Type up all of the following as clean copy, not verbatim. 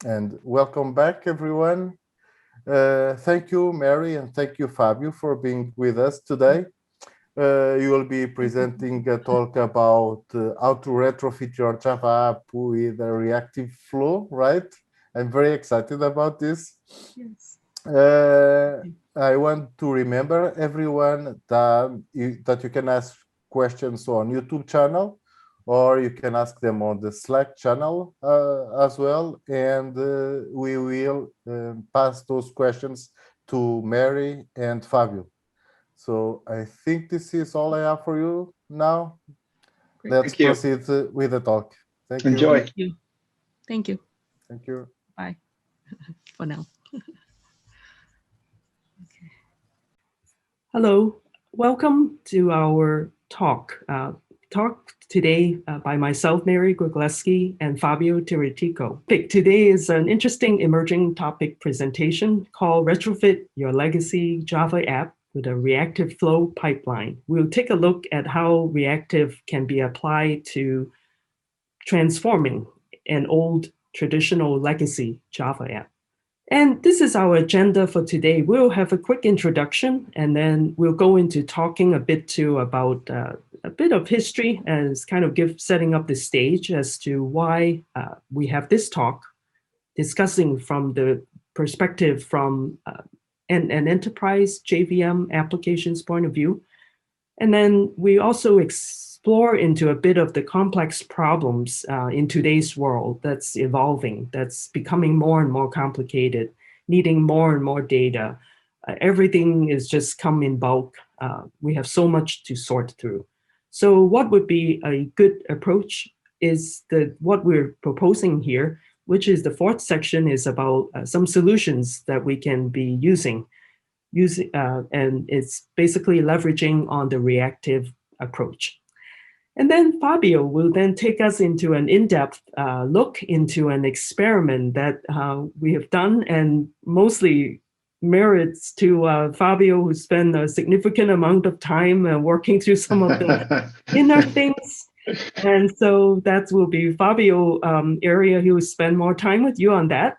And welcome back, everyone. Thank you, Mary, and thank you, Fabio, for being with us today. You will be presenting a talk about how to retrofit your Java app with a reactive flow, right? I'm very excited about this. Yes. I want to remember everyone that you can ask questions on YouTube channel, or you can ask them on the Slack channel as well, and we will pass those questions to Mary and Fabio. So I think this is all I have for you now. Great. Let's Thank you. proceed with the talk. Thank you. Enjoy. Thank you. Thank you. Thank you. Bye for now. Okay. Hello. Welcome to our talk. Talk today by myself, Mary Grygleski, and Fabio Tiriticco. Today is an interesting emerging topic presentation called Retrofit Your Legacy Java App with a Reactive Flow Pipeline. We'll take a look at how Reactive can be applied to transforming an old traditional legacy Java app. And this is our agenda for today. We'll have a quick introduction, and then we'll go into talking a bit too about a bit of history as kind of setting up the stage as to why we have this talk, discussing from the perspective from an enterprise JVM applications point of view. And then we also explore into a bit of the complex problems in today's world that's evolving, that's becoming more and more complicated, needing more and more data. Everything is just come in bulk. We have so much to sort through. So what would be a good approach is what we're proposing here, which is the fourth section is about some solutions that we can be using, and it's basically leveraging on the reactive approach. And then Fabio will then take us into an in-depth look into an experiment that we have done, and mostly merits to Fabio, who spent a significant amount of time working through some of the inner things. And so that will be Fabio area. He will spend more time with you on that.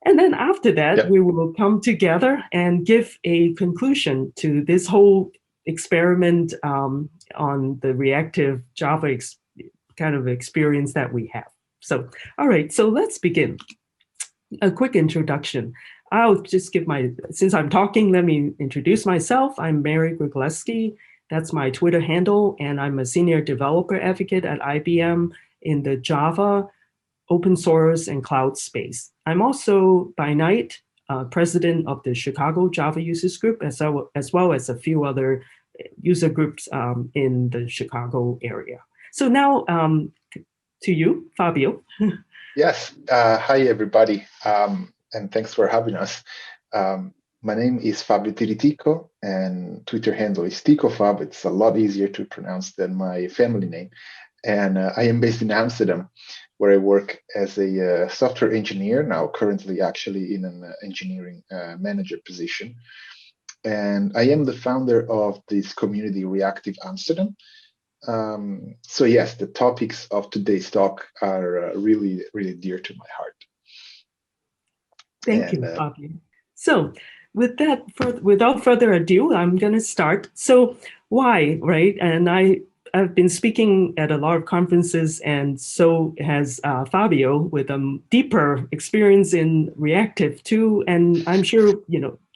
And then after that, Yep. we will come together and give a conclusion to this whole experiment on the reactive Java kind of experience that we have. So, all right, so let's begin. A quick introduction. I'll just since I'm talking, let me introduce myself. I'm Mary Grygleski. That's my Twitter handle, and I'm a senior developer advocate at IBM in the Java, open source, and cloud space. I'm also, by night, president of the Chicago Java Users Group, as well as a few other user groups in the Chicago area. So now to you, Fabio. Yes. Hi, everybody. And thanks for having us. My name is Fabio Tiriticco, and Twitter handle is TicoFab. It's a lot easier to pronounce than my family name. And I am based in Amsterdam, where I work as a software engineer, now currently actually in an engineering manager position. And I am the founder of this community, Reactive Amsterdam. So yes, the topics of today's talk are really, really dear to my heart. Thank you, Fabio. So with that, without further ado, I'm going to start. So why, right? And I've been speaking at a lot of conferences, and so has Fabio, with a deeper experience in reactive too. And I'm sure,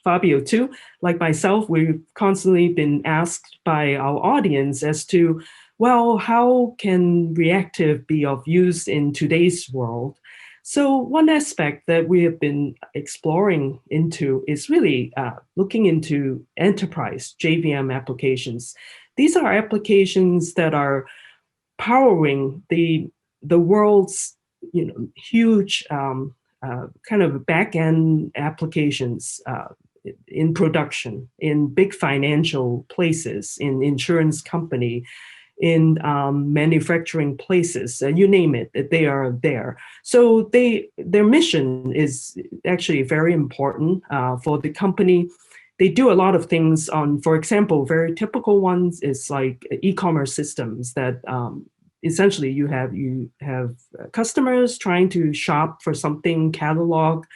Fabio too, like myself, we've constantly been asked by our audience as to, well, how can reactive be of use in today's world? So one aspect that we have been exploring into is really looking into enterprise JVM applications. These are applications that are powering the world's huge kind of back-end applications in production, in big financial places, in insurance company, in manufacturing places, you name it, they are there. So their mission is actually very important for the company. They do a lot of things on, for example, very typical ones is like e-commerce systems that essentially you have customers trying to shop for something, catalog,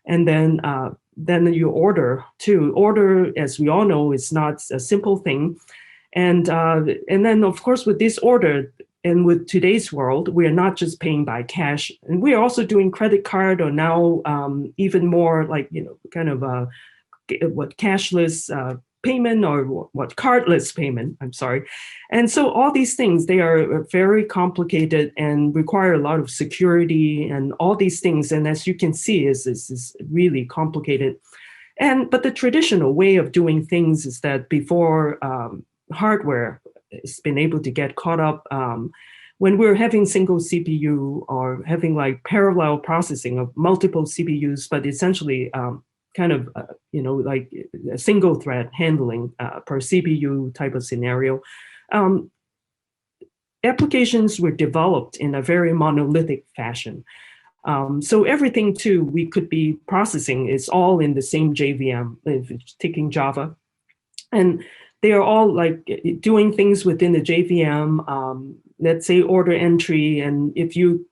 and then you order. To order, as we all know, is not a simple thing. And then, of course, with this order, and with today's world, we are not just paying by cash, and we are also doing credit card, or now even more like, kind of what cashless payment, or what cardless payment, I'm sorry. And so all these things, they are very complicated and require a lot of security and all these things. And as you can see, is really complicated. But the traditional way of doing things is that before hardware has been able to get caught up, when we're having single CPU or having like parallel processing of multiple CPUs, but essentially kind of, like a single thread handling per CPU type of scenario, applications were developed in a very monolithic fashion. So everything too we could be processing is all in the same JVM, if it's taking Java. And they are all like doing things within the JVM, let's say order entry. And if you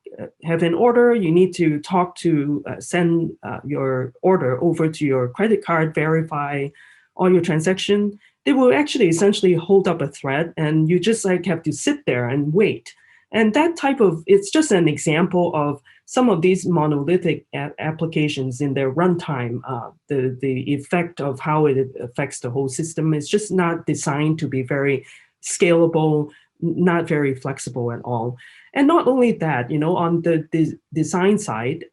have an order, you need to talk to send your order over to your credit card, verify all your transaction. They will actually essentially hold up a thread, and you just like have to sit there and wait. And that type of, it's just an example of some of these monolithic applications in their runtime. The effect of how it affects the whole system is just not designed to be very scalable, not very flexible at all. And not only that, on the design side,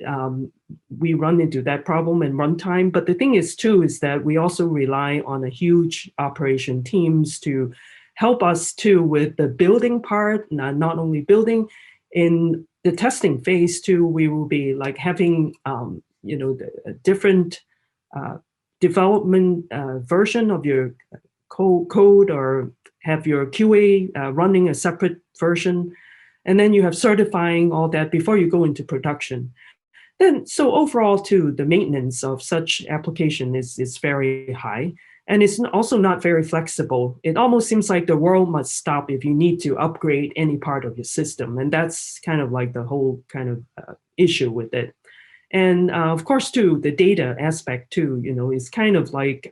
we run into that problem in runtime. But the thing is too, is that we also rely on a huge operation teams to help us too with the building part, not only building. In the testing phase too, we will be like having, the different development version of your code, or have your QA running a separate version. And then you have certifying all that before you go into production. Then, so overall too, the maintenance of such application is very high. And it's also not very flexible. It almost seems like the world must stop if you need to upgrade any part of your system. And that's kind of like the whole kind of issue with it. And of course, too, the data aspect too, is kind of like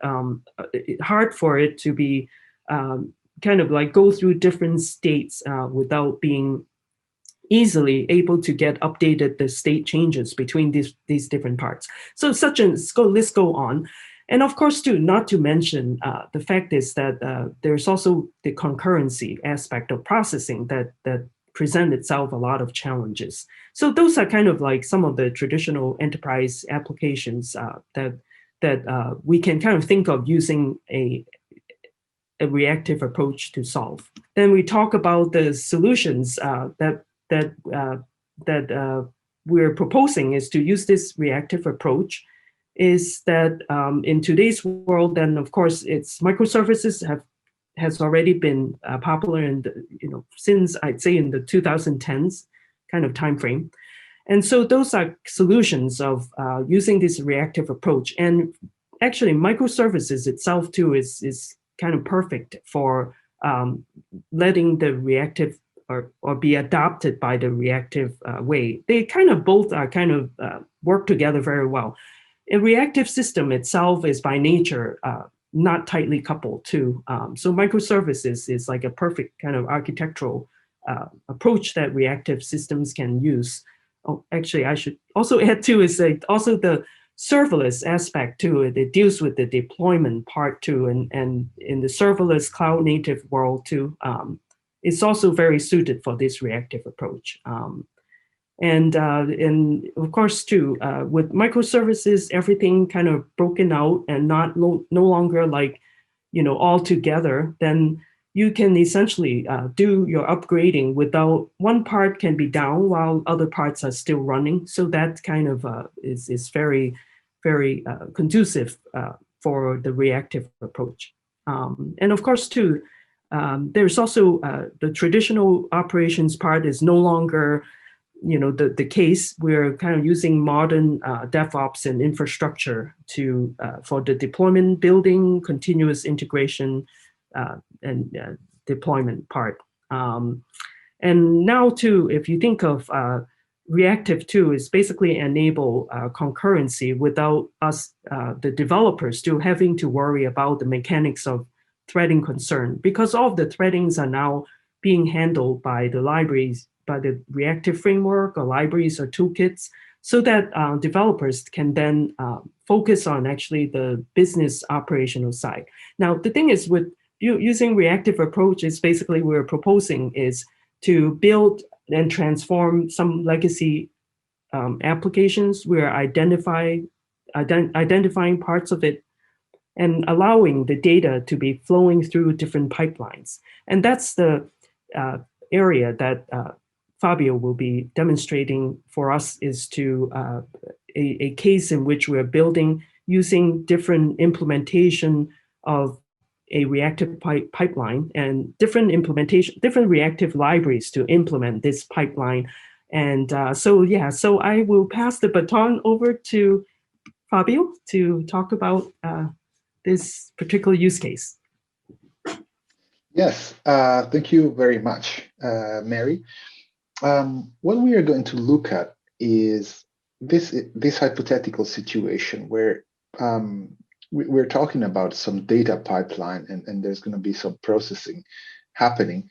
hard for it to be kind of like go through different states without being easily able to get updated the state changes between these different parts. So let's go on. And of course, too, not to mention the fact is that there's also the concurrency aspect of processing that present itself a lot of challenges. So those are kind of like some of the traditional enterprise applications that we can kind of think of using a reactive approach to solve. Then we talk about the solutions that we're proposing is to use this reactive approach. Is that in today's world, then of course it's microservices has already been popular in the, since I'd say in the 2010s kind of time frame. And so those are solutions of using this reactive approach. And actually microservices itself too is kind of perfect for letting the reactive or be adopted by the reactive way. They kind of both are kind of work together very well. A reactive system itself is by nature not tightly coupled too. So microservices is like a perfect kind of architectural approach that reactive systems can use. Oh, actually, I should also add too is like also the serverless aspect to it. It deals with the deployment part too, and in the serverless cloud native world too, it's also very suited for this reactive approach. And of course too, with microservices, everything kind of broken out and no longer like, all together, then you can essentially do your upgrading without one part can be down while other parts are still running. So that kind of is very, very conducive for the reactive approach. And of course too, there's also the traditional operations part is no longer the case. We're kind of using modern DevOps and infrastructure to for the deployment, building, continuous integration, and deployment part. And now too, if you think of Reactive 2 is basically enable concurrency without us, the developers, still having to worry about the mechanics of threading concern, because all of the threadings are now being handled by the libraries, by the reactive framework or libraries or toolkits, so that developers can then focus on actually the business operational side. Now, the thing is with using reactive approach is basically we're proposing is to build and transform some legacy applications. We're identifying parts of it and allowing the data to be flowing through different pipelines. And that's the area that Fabio will be demonstrating for us, is to a case in which we're building using different implementation of a reactive pipeline and different reactive libraries to implement this pipeline. And so I will pass the baton over to Fabio to talk about this particular use case. Yes, thank you very much, Mary. What we are going to look at is this hypothetical situation where we're talking about some data pipeline and there's going to be some processing happening.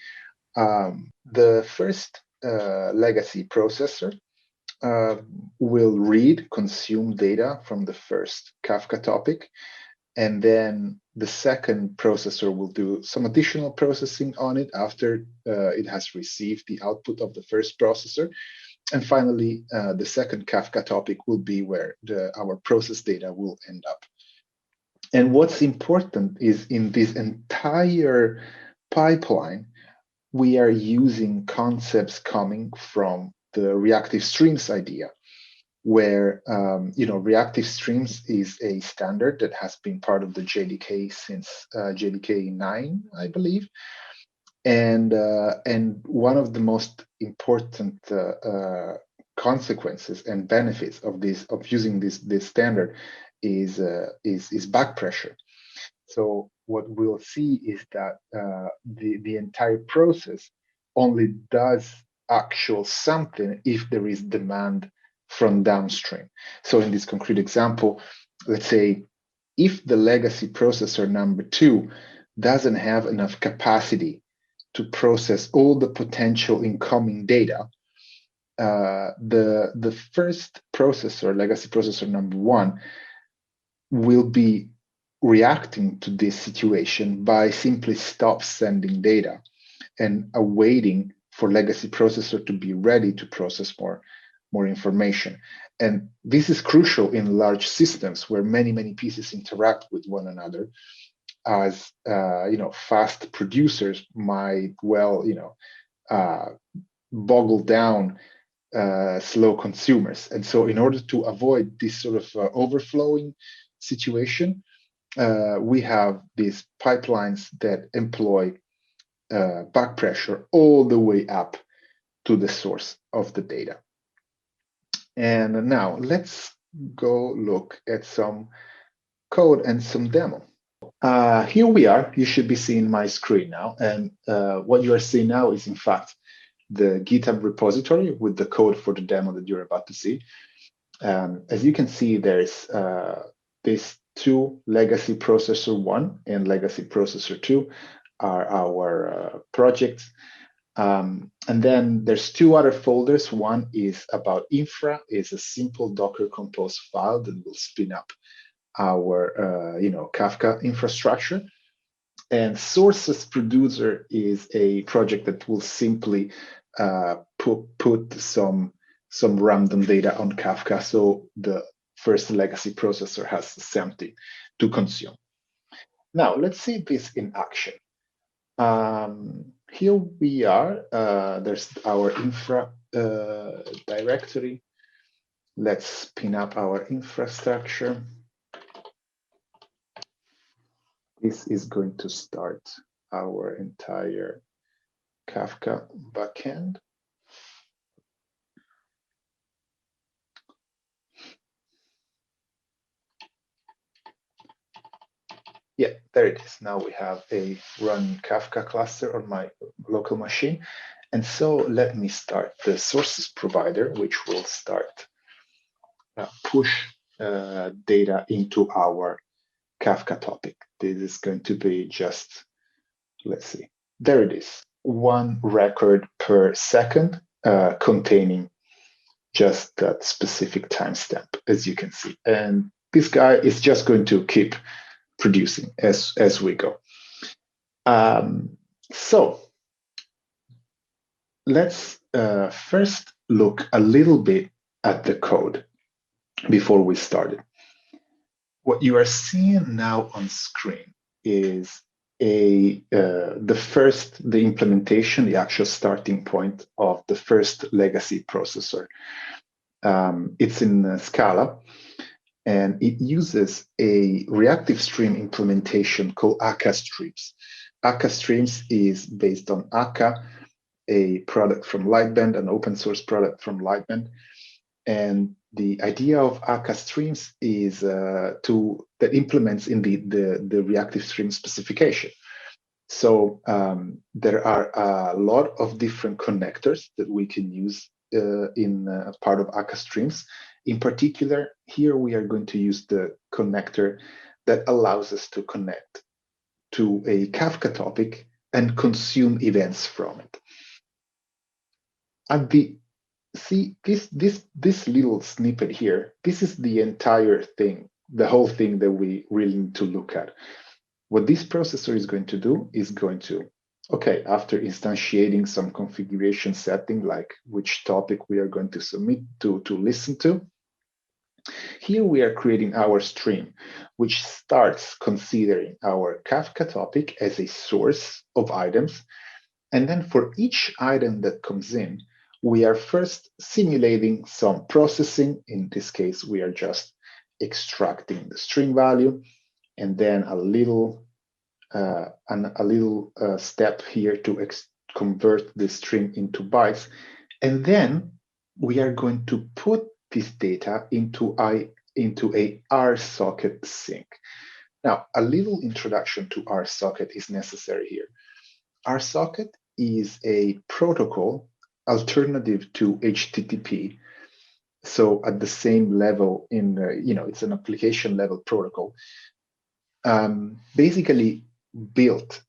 The first legacy processor will consume data from the first Kafka topic, and then the second processor will do some additional processing on it after it has received the output of the first processor. And finally, the second Kafka topic will be where our process data will end up. And what's important is in this entire pipeline, we are using concepts coming from the Reactive Streams idea, where Reactive Streams is a standard that has been part of the JDK since JDK 9, I believe. And one of the most important consequences and benefits of using this standard is back pressure. So what we'll see is that the entire process only does actual something if there is demand from downstream. So in this concrete example, let's say if the legacy processor number 2 doesn't have enough capacity to process all the potential incoming data, the first processor, legacy processor number 1, will be reacting to this situation by simply stop sending data and awaiting for legacy processor to be ready to process more information. And this is crucial in large systems where many pieces interact with one another, as fast producers might boggle down slow consumers. And so in order to avoid this sort of overflowing situation, we have these pipelines that employ back pressure all the way up to the source of the data. And now let's go look at some code and some demo. Here we are. You should be seeing my screen now. And what you are seeing now is, in fact, the GitHub repository with the code for the demo that you're about to see. As you can see, there's these two, legacy processor 1 and legacy processor 2 are our projects. And then there's two other folders. One is about infra, is a simple Docker Compose file that will spin up our Kafka infrastructure. And sources producer is a project that will simply put some random data on Kafka, so the first legacy processor has something to consume. Now let's see this in action. Here we are. There's our infra directory. Let's spin up our infrastructure. This is going to start our entire Kafka backend. Yeah, there it is. Now we have a run Kafka cluster on my local machine. And so let me start the sources provider, which will start push data into our Kafka topic. This is going to be just, let's see, there it is, 1 record per second containing just that specific timestamp, as you can see. And this guy is just going to keep producing as we go. So let's first look a little bit at the code before we started. What you are seeing now on screen is the implementation, the actual starting point of the first legacy processor. It's in Scala, and it uses a reactive stream implementation called Kafka Streams. Kafka Streams is based on Akka, a product from Lightbend, an open source product from Lightbend. And the idea of Kafka Streams is that implements in the Reactive Stream specification. So there are a lot of different connectors that we can use as part of Kafka Streams. In particular, here we are going to use the connector that allows us to connect to a Kafka topic and consume events from it. See this little snippet here, this is the entire thing, the whole thing that we really need to look at. What this processor is going to do is going to, okay, after instantiating some configuration setting, like which topic we are going to submit to listen to, here we are creating our stream, which starts considering our Kafka topic as a source of items. And then for each item that comes in, we are first simulating some processing. In this case, we are just extracting the string value, and then a little step here to convert the string into bytes. And then we are going to put this data into a RSocket sink. Now, a little introduction to RSocket is necessary here. RSocket is a protocol alternative to HTTP. So at the same level it's an application level protocol, basically built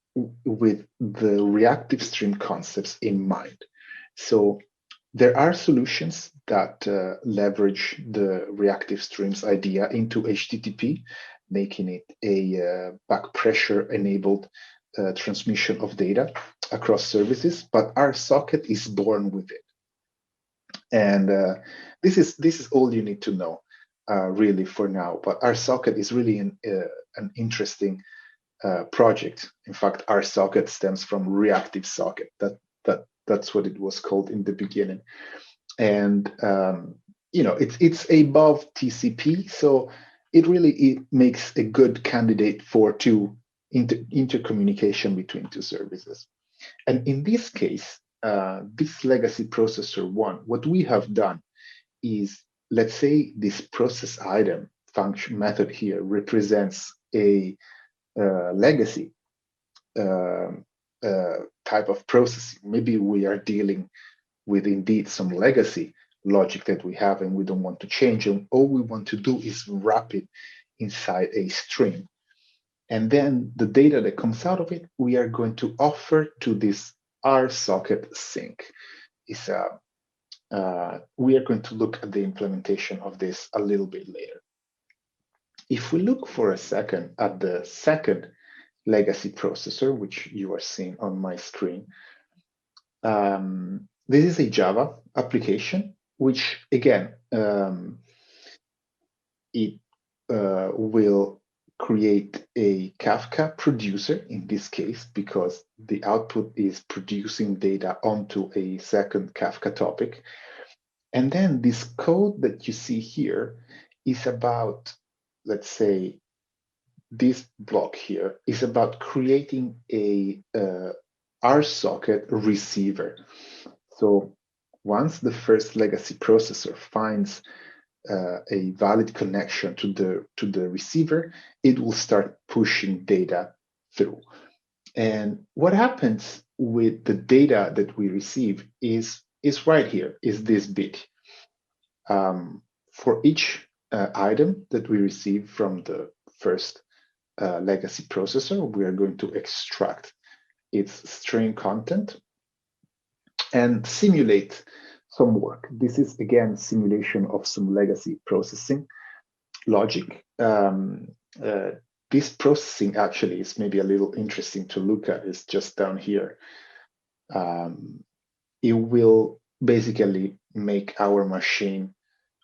with the reactive stream concepts in mind. So there are solutions that leverage the reactive streams idea into HTTP, making it a back pressure enabled transmission of data across services, but RSocket is born with it. And this is all you need to know really for now. But RSocket is really an interesting project. In fact, RSocket stems from reactive socket. That's what it was called in the beginning. And it's above TCP, so it makes a good candidate for intercommunication between two services. And in this case, this legacy processor one, what we have done is, let's say this process item function method here represents a legacy type of processing. Maybe we are dealing with indeed some legacy logic that we have and we don't want to change, and all we want to do is wrap it inside a stream. And then the data that comes out of it, we are going to offer to this RSocket sink. We are going to look at the implementation of this a little bit later. If we look for a second at the second legacy processor, which you are seeing on my screen, this is a Java application, which again, it will create a Kafka producer in this case, because the output is producing data onto a second Kafka topic. And then this code that you see here is about, let's say, this block here is about creating a RSocket receiver. So once the first legacy processor finds a valid connection to the receiver, it will start pushing data through. And what happens with the data that we receive is right here, is this bit. For each item that we receive from the first legacy processor, we are going to extract its string content and simulate some work. This is, again, simulation of some legacy processing logic. This processing actually is maybe a little interesting to look at. It's just down here. It will basically make our machine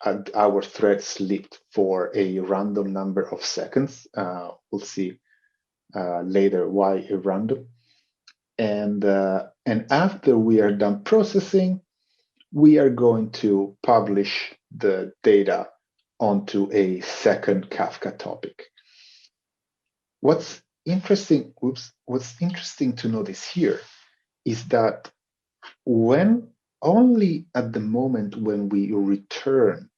and our thread sleep for a random number of seconds. We'll see later why a random. And after we are done processing, we are going to publish the data onto a second Kafka topic. What's interesting to notice here is that when only at the moment when we return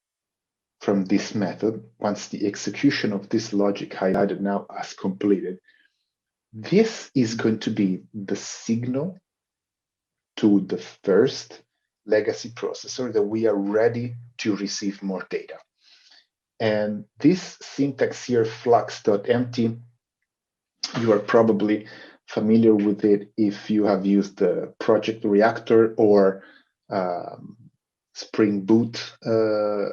from this method, once the execution of this logic highlighted now has completed, this is going to be the signal to the first legacy processor that we are ready to receive more data. And this syntax here, flux.empty, you are probably familiar with it if you have used the Project Reactor or Spring Boot-esque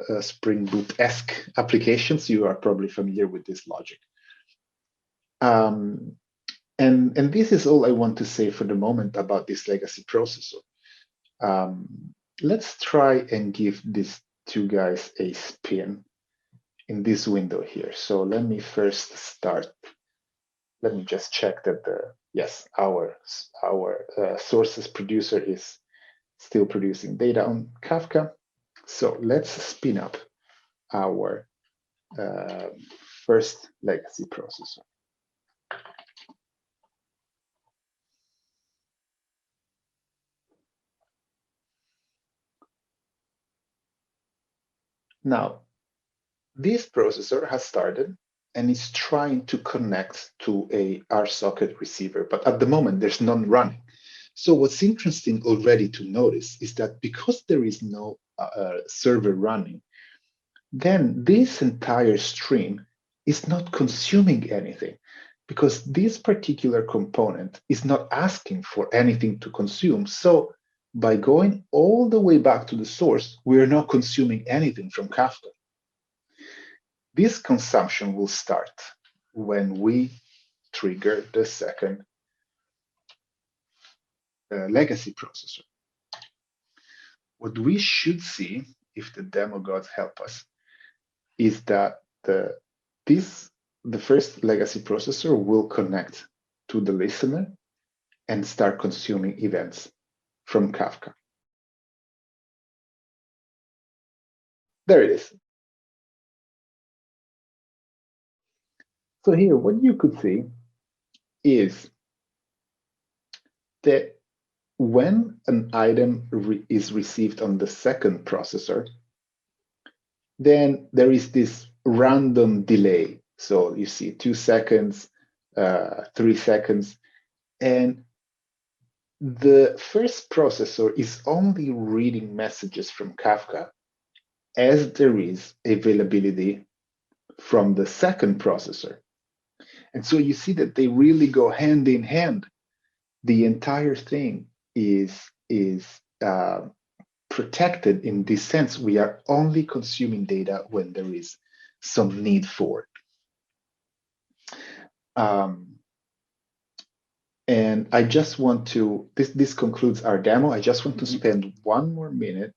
applications. You are probably familiar with this logic. And this is all I want to say for the moment about this legacy processor. Let's try and give these two guys a spin in this window here. So let me first start. Let me just check that our sources producer is still producing data on Kafka. So let's spin up our first legacy processor. Now, this processor has started and is trying to connect to a RSocket receiver, but at the moment there's none running. So what's interesting already to notice is that because there is no server running, then this entire stream is not consuming anything, because this particular component is not asking for anything to consume. So by going all the way back to the source, we are not consuming anything from Kafka. This consumption will start when we trigger the second legacy processor. What we should see, if the demo gods help us, is that the first legacy processor will connect to the listener and start consuming events from Kafka. There it is. So here, what you could see is that when an item is received on the second processor, then there is this random delay. So you see 2 seconds, 3 seconds, and the first processor is only reading messages from Kafka as there is availability from the second processor. And so you see that they really go hand in hand. The entire thing is protected in this sense. We are only consuming data when there is some need for it. And I just want to, this concludes our demo. I just want to spend one more minute.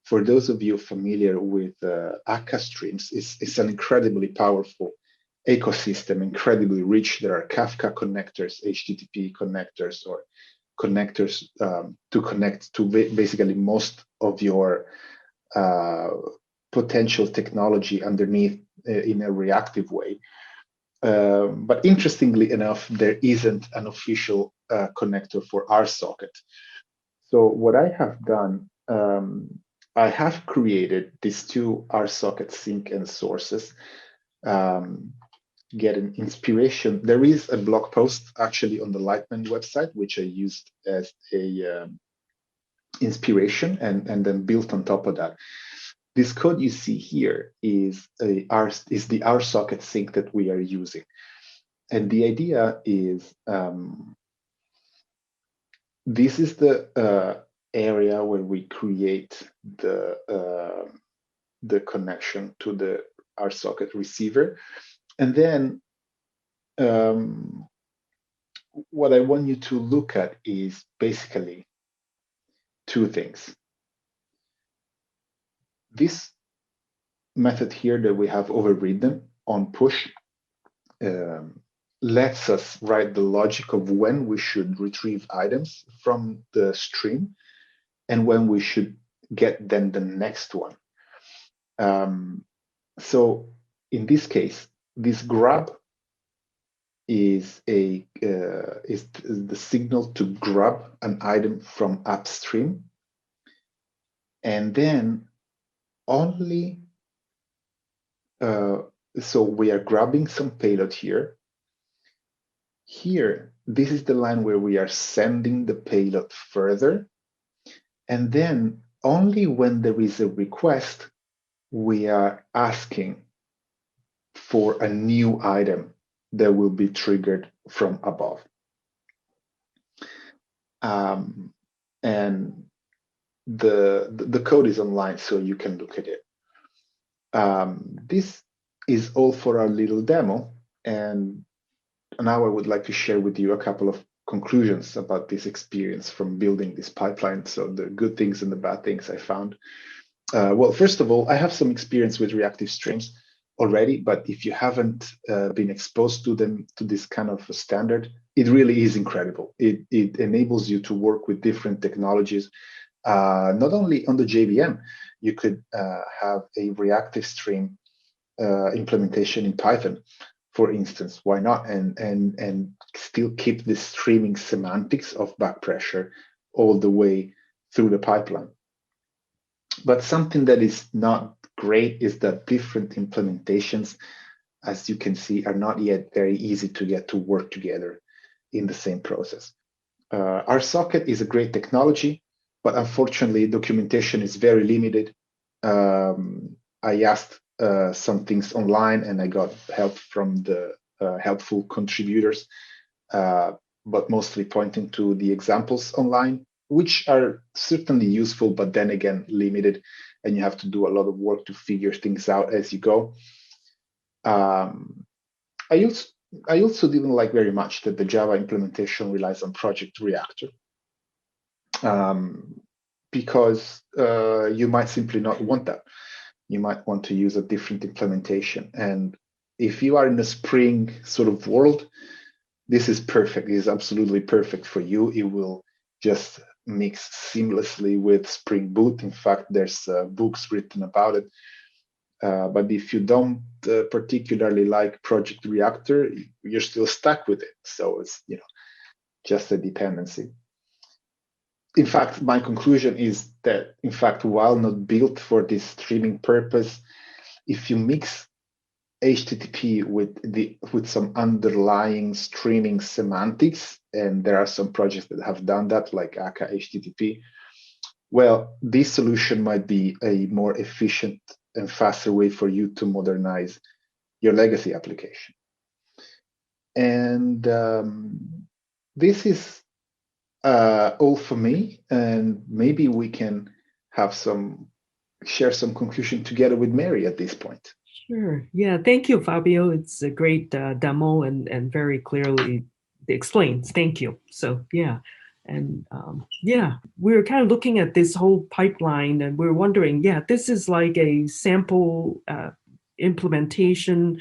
For those of you familiar with Kafka Streams, it's an incredibly powerful ecosystem, incredibly rich. There are Kafka connectors, HTTP connectors, or connectors to connect to basically most of your potential technology underneath in a reactive way. But interestingly enough, there isn't an official connector for RSocket. So what I have done, I have created these two RSocket sync and sources. get an inspiration, there is a blog post actually on the Lightman website, which I used as a inspiration and then built on top of that. This code you see here is the RSocket sync that we are using. And the idea is this is the area where we create the connection to the RSocket receiver. And then what I want you to look at is basically two things. This method here that we have overridden on push lets us write the logic of when we should retrieve items from the stream and when we should get then the next one. So in this case, this grab is the signal to grab an item from upstream, and then only so we are grabbing some payload here. Here, this is the line where we are sending the payload further, and then only when there is a request, we are asking for a new item that will be triggered from above. And the code is online, so you can look at it. This is all for our little demo, and now I would like to share with you a couple of conclusions about this experience from building this pipeline. So the good things and the bad things I found. Well, first of all, I have some experience with reactive streams already, but if you haven't been exposed to them, to this kind of a standard, it really is incredible. It enables you to work with different technologies. Not only on the JVM, you could have a reactive stream implementation in Python, for instance. Why not? And still keep the streaming semantics of back pressure all the way through the pipeline. But something that is not great is that different implementations, as you can see, are not yet very easy to get to work together in the same process. RSocket is a great technology, but unfortunately, documentation is very limited. I asked some things online and I got help from the helpful contributors, but mostly pointing to the examples online, which are certainly useful, but then again, limited, and you have to do a lot of work to figure things out as you go. I also didn't like very much that the Java implementation relies on Project Reactor, because you might simply not want that. You might want to use a different implementation. And if you are in a Spring sort of world, this is perfect. It is absolutely perfect for you. It will just mix seamlessly with Spring Boot. In fact, there's books written about it. But if you don't particularly like Project Reactor, you're still stuck with it. So it's just a dependency. In fact, my conclusion is that, in fact, while not built for this streaming purpose, if you mix HTTP with some underlying streaming semantics, and there are some projects that have done that, like Akka HTTP, well, this solution might be a more efficient and faster way for you to modernize your legacy application. And this is all for me, and maybe we can have share some conclusion together with Mary at this point. Sure. Yeah. Thank you, Fabio. It's a great demo and very clearly explains. Thank you. So yeah. And yeah, we're kind of looking at this whole pipeline and we're wondering, yeah, this is like a sample implementation.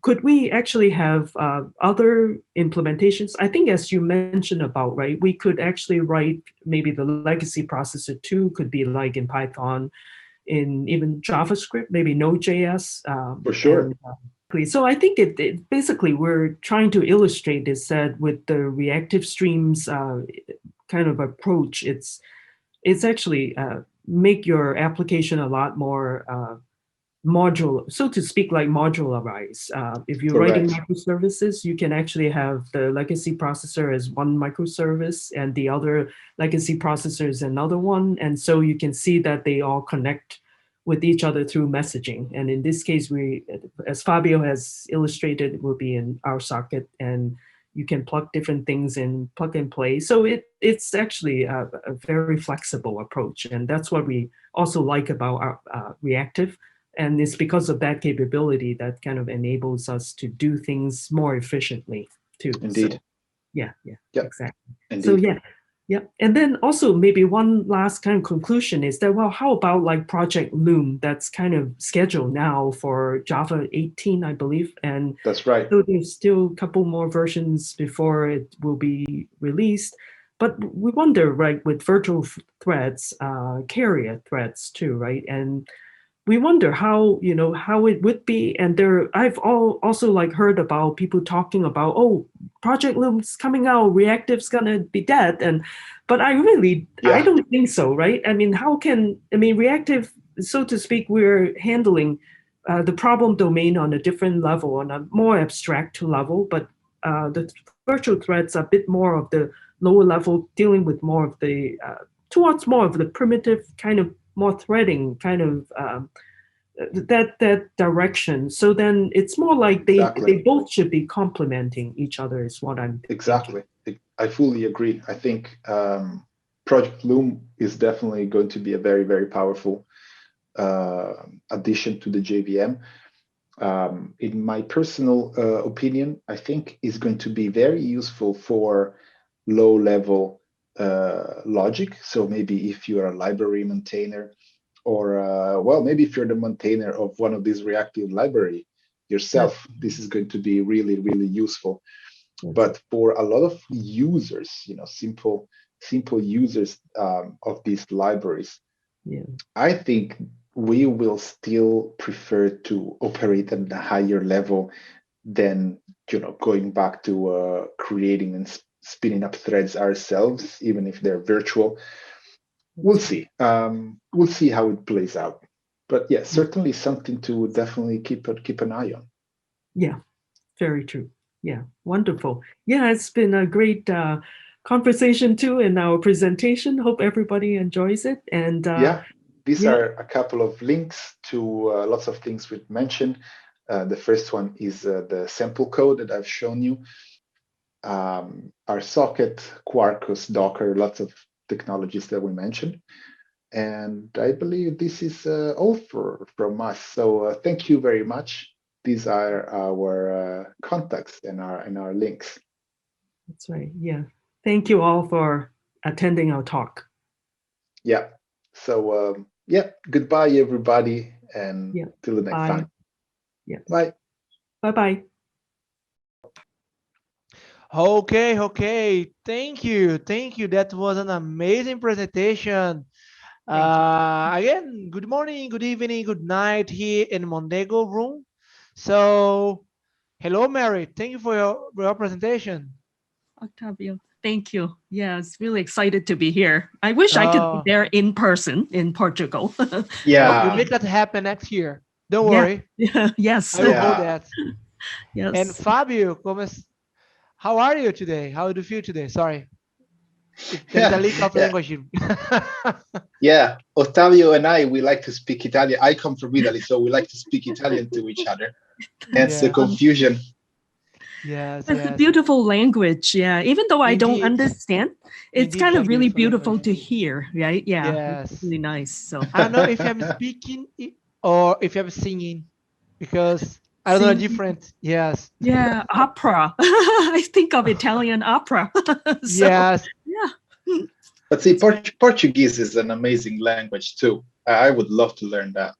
Could we actually have other implementations? I think as you mentioned about, right, we could actually write maybe the legacy processor too, could be like in Python, in even JavaScript, maybe Node.js. For sure. So I think it basically we're trying to illustrate is that with the reactive streams kind of approach, it's actually make your application a lot more module, so to speak, like modularize. If you're writing microservices, you can actually have the legacy processor as one microservice and the other legacy processor is another one. And so you can see that they all connect with each other through messaging. And in this case, we, as Fabio has illustrated, it will be in our socket, and you can plug different things in, plug and play. So it's actually a very flexible approach. And that's what we also like about our Reactive. And it's because of that capability that kind of enables us to do things more efficiently too. Indeed. So, yeah, exactly. Indeed. So yeah. And then also maybe one last kind of conclusion is that, well, how about like Project Loom that's kind of scheduled now for Java 18, I believe. And that's right. So there's still a couple more versions before it will be released. But we wonder, right, with virtual threads, carrier threads too, right? And we wonder how, how it would be. And I've also like heard about people talking about, oh, Project Loom's coming out, Reactive's gonna be dead. But I don't think so, right? I mean, Reactive, so to speak, we're handling the problem domain on a different level, on a more abstract level, but the virtual threads are a bit more of the lower level, dealing with more of the, towards more of the primitive kind of more threading kind of that direction. So then it's more like they both should be complementing each other is what I'm thinking. Exactly. I fully agree. I think Project Loom is definitely going to be a very, very powerful addition to the JVM. In my personal opinion, I think is going to be very useful for low-level logic. So maybe if you are a library maintainer, or maybe if you're the maintainer of one of these reactive library yourself, this is going to be really, really useful. But for a lot of users, simple users of these libraries, I think we will still prefer to operate at a higher level than going back to creating and spinning up threads ourselves, even if they're virtual. We'll see. We'll see how it plays out. But yeah, certainly something to definitely keep an eye on. Yeah, very true. Yeah, wonderful. Yeah, it's been a great conversation too in our presentation. Hope everybody enjoys it. And these are a couple of links to lots of things we've mentioned. The first one is the sample code that I've shown you. Our socket, Quarkus, Docker, lots of technologies that we mentioned. And I believe this is all from us. So thank you very much. These are our contacts and our links. That's right. Yeah. Thank you all for attending our talk. Yeah. So goodbye, everybody. And till the next time. Yes. Bye. Bye-bye. Okay. Thank you. That was an amazing presentation. Again, good morning, good evening, good night here in Mondego room. So, hello, Mary. Thank you for your presentation. Octavio, thank you. Yeah, it's really excited to be here. I wish I could be there in person in Portugal. Yeah. We'll make that happen next year. Don't worry. Yes. I will hold that. Yes. And Fabio, how are you today? How do you feel today? Sorry. There's a leak of language. Yeah, Ottavio and I, we like to speak Italian. I come from Italy, so we like to speak Italian to each other. Hence the confusion. Yes, it's a beautiful language. Yeah, even though I don't understand, it's kind of really beautiful to hear, right? Yeah, yes. It's really nice. So I don't know if I'm speaking or if I'm singing, because I don't know the difference. Yes. Yeah, opera. I think of Italian opera. So, yes. Yeah. But see, Portuguese is an amazing language too. I would love to learn that.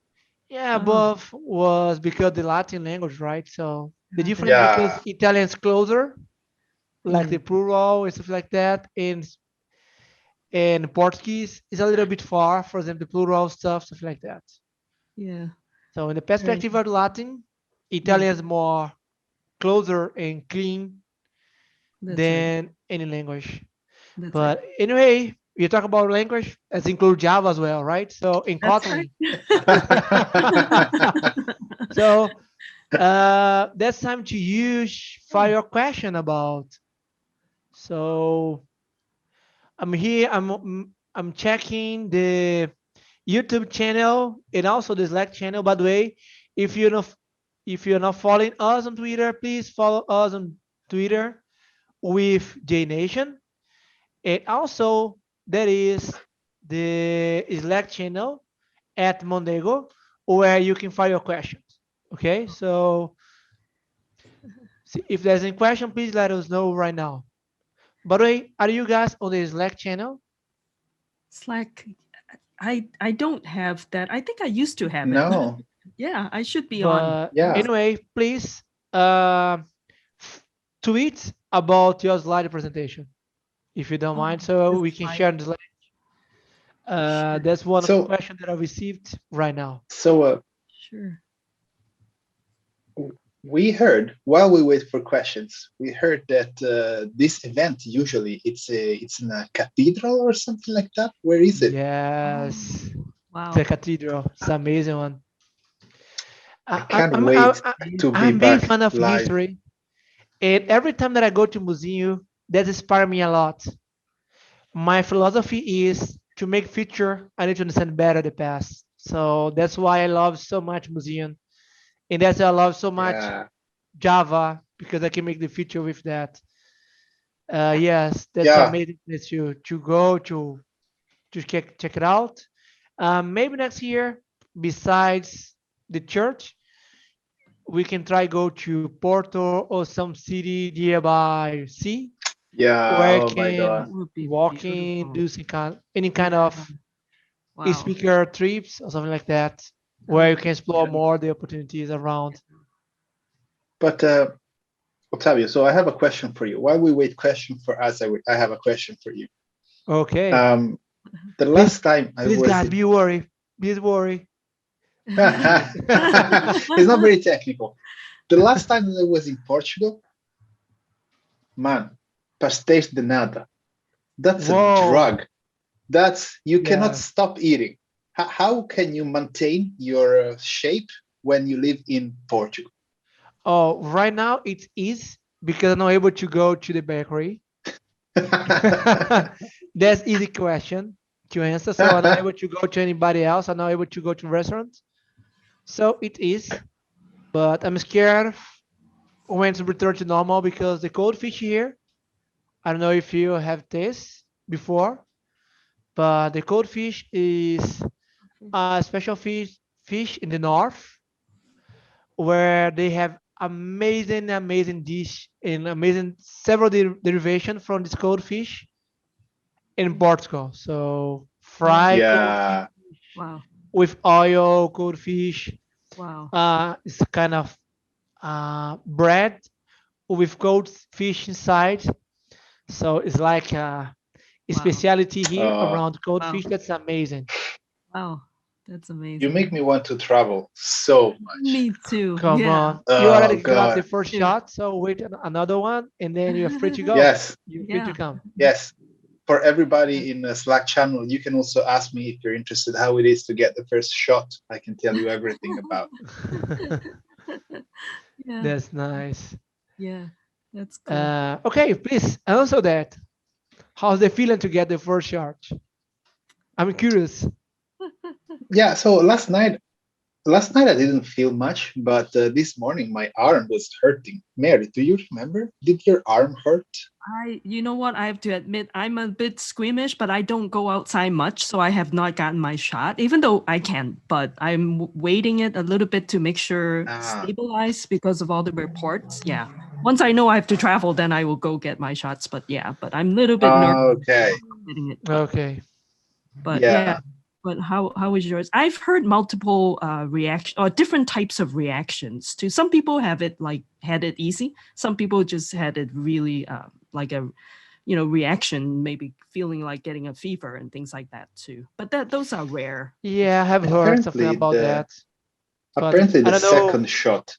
Yeah, both was because the Latin language, right? So the difference because Italian's closer, like the plural and stuff like that, and Portuguese is a little bit far, for example, the plural stuff like that. Yeah. So in the perspective of Latin, Italian is more closer and clean than any language. But anyway, you talk about language, that includes Java as well, right? So in That's Kotlin. right. So that's time to use fire your question about. So I'm here. I'm checking the YouTube channel and also the Slack channel. By the way, if you're not following us on Twitter, please follow us on Twitter with JNation. And also there is the Slack channel at Mondego where you can file your questions. Okay, so if there's any question, please let us know right now. By the way, are you guys on the Slack channel? Slack. I don't have that. I think I used to have it. No. Yeah, I should be on. But Yeah. anyway, please tweet about your slide presentation, if you don't mind, so this we can slide. share the slide. Sure. That's one of the So- questions that I received right now. So Sure. we heard, while we wait for questions, we heard that this event usually it's in a cathedral or something like that. Where is it? Yes, Wow. the cathedral. It's an amazing one. I can't wait to be I'm big back fan of live. history, and every time that I go to museum, that inspires me a lot. My philosophy is to make future, I need to understand better the past. So that's why I love so much museum, and that's why I love so much Yeah. Java, because I can make the future with that. Yes, that's Yeah. amazing place to go to check it out. Maybe next year, besides the church, we can try go to Porto or some city nearby sea, Yeah. where I Oh my can God. That would be walking, beautiful. do any kind of Wow. speaker trips or something like that, where you can explore more the opportunities around. But Octavio, so I have a question for you. While we wait question for us, I have a question for you. Okay. The last time I Please, was guys, in... be worried. Please worry. It's not very technical. The last time that I was in Portugal, man, pastéis de nata. That's Whoa. a drug. That's you cannot Yes. stop eating. How can you maintain your shape when you live in Portugal? Oh, right now it is because I'm not able to go to the bakery. That's easy question to answer. So I'm not able to go to anybody else. I'm not able to go to restaurants. So it is, but I'm scared when to return to normal because the cold fish here. I don't know if you have this before, but the cold fish is a special fish in the north where they have amazing dish and amazing several derivation from this cold fish in Portugal. So fried Yeah. Wow. with oil, cold fish. Wow. It's a kind of bread with cold fish inside. So it's like a specialty here around cold Wow. fish. That's amazing. Wow. That's amazing. You make me want to travel so much. Me too. Come yeah. on. You already got the God. first Yeah. shot, so wait another one, and then you're free to go. Yes. You're free to Yeah. come. Yes. For everybody in the Slack channel, you can also ask me if you're interested how it is to get the first shot. I can tell you everything about. Yeah. That's nice. Yeah. That's cool. Okay, please answer that. How's the feeling to get the first shot? I'm curious. Yeah. So last night I didn't feel much, but this morning my arm was hurting. Mary, do you remember? Did your arm hurt? You know what? I have to admit, I'm a bit squeamish, but I don't go outside much, so I have not gotten my shot, even though I can. But I'm waiting it a little bit to make sure stabilize because of all the reports. Yeah. Once I know I have to travel, then I will go get my shots. But yeah, but I'm a little bit nervous. Okay. Getting it. Okay. But Yeah. yeah. But how is yours? I've heard multiple reaction or different types of reactions to. Some people have it had it easy. Some people just had it really like a reaction, maybe feeling like getting a fever and things like that too. But those are rare. Yeah, I have heard something about that. Apparently, I the don't know. second shot.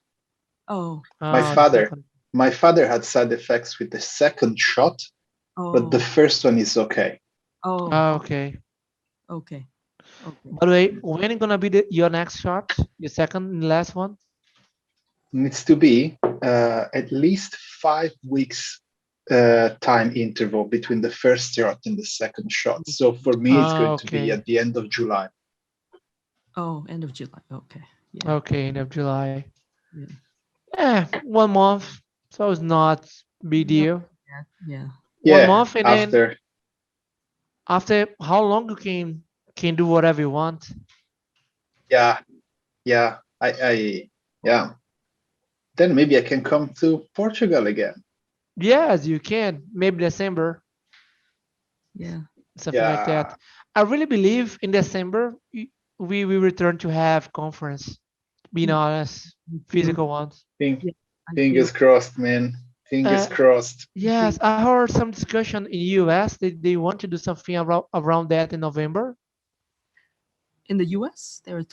Oh. My father had side effects with the second shot, but the first one is okay. Oh, Okay. okay. Okay. By the way, when is gonna be your next shot? Your second and last one? Needs to be at least 5 weeks time interval between the first shot and the second shot. So for me, it's going to be Okay. at the end of July. Oh, end of July. Okay. Yeah. Okay, end of July. Yeah. Yeah, 1 month. So it's not big deal. Yeah. 1 month, and then After after how long you can do whatever you want. yeah, yeah. Then maybe I can come to Portugal again. Yes, you can. Maybe December, Yeah. something like that. I really believe in December we will return to have conference. Being honest, physical ones. Fingers crossed, man. Fingers crossed. Yes, I heard some discussion in US. They want to do something around that in November. In the US, there are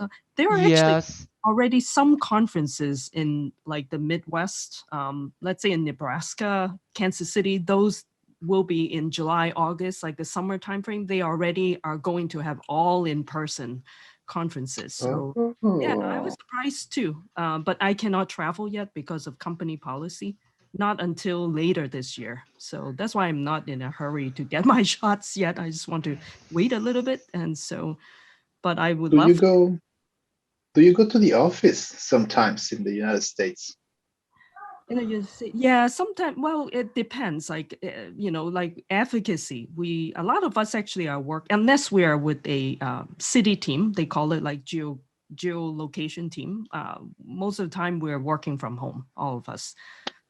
actually Yes. already some conferences in like the Midwest. Let's say in Nebraska, Kansas City, those will be in July, August, like the summer timeframe. They already are going to have all in-person conferences. So yeah, I was surprised too. But I cannot travel yet because of company policy. Not until later this year. So that's why I'm not in a hurry to get my shots yet. I just want to wait a little bit. And so, but I would love to. Do you go to the office sometimes in the United States? Yeah, sometimes, well, it depends. Like, like advocacy, a lot of us actually are unless we are with a city team, they call it like geolocation team. Most of the time we're working from home, all of us,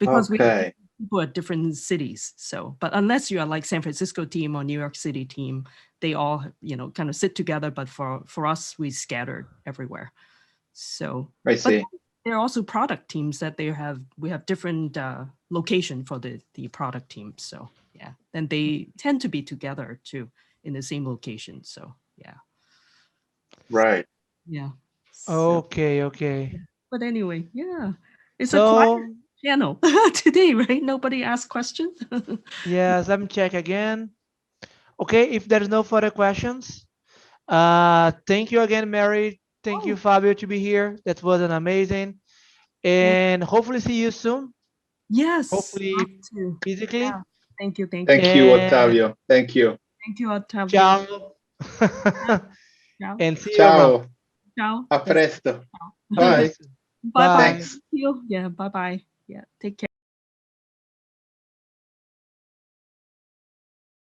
because we have people at different cities. So, but unless you are like San Francisco team or New York City team, they all, kind of sit together. But for us, we scattered everywhere. So, I see. But there are also product teams that we have different location for the product team. So yeah, and they tend to be together too in the same location. So yeah. Right. Yeah. Okay. But anyway, yeah, it's a So quiet channel today, right? Nobody asked questions. yes, let me check again. Okay, if there's no further questions, thank you again, Mary. Thank you, Fabio, to be here. That was an amazing, and hopefully see you soon. Yes. Hopefully physically. Yeah. Thank you. Thank you, Ottavio. Thank you. Thank you, Ottavio. Ciao. Ciao. And see you Ciao. around. Ciao. A presto. See you Bye. soon. Bye bye. Thanks. Thank you. Yeah. Bye bye. Yeah. Take care.